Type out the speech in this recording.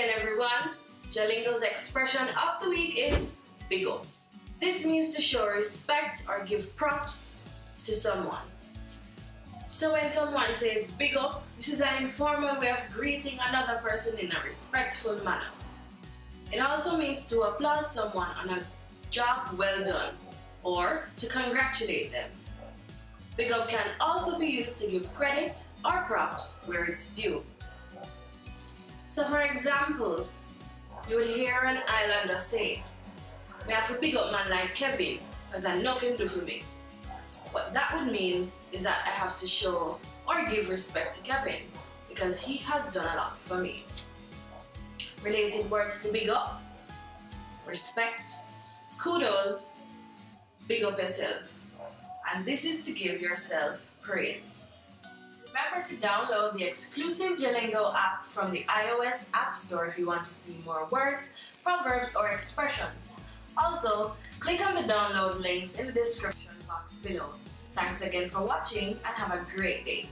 again, everyone. JaLingo's expression of the week is big up. This means to show respect or give props to someone. So when someone says big up, this is an informal way of greeting another person in a respectful manner. It also means to applaud someone on a job well done or to congratulate them. Big up can also be used to give credit or props where it's due. So for example, you would hear an islander say, "Me have to big up man like Kevin, because I know him do for me." What that would mean is that I have to show or give respect to Kevin because he has done a lot for me. Related words to big up: respect, kudos, big up yourself. And this is to give yourself praise. Remember to download the exclusive JaLingo app from the iOS App Store if you want to see more words, proverbs, or expressions. Also, click on the download links in the description box below. Thanks again for watching and have a great day.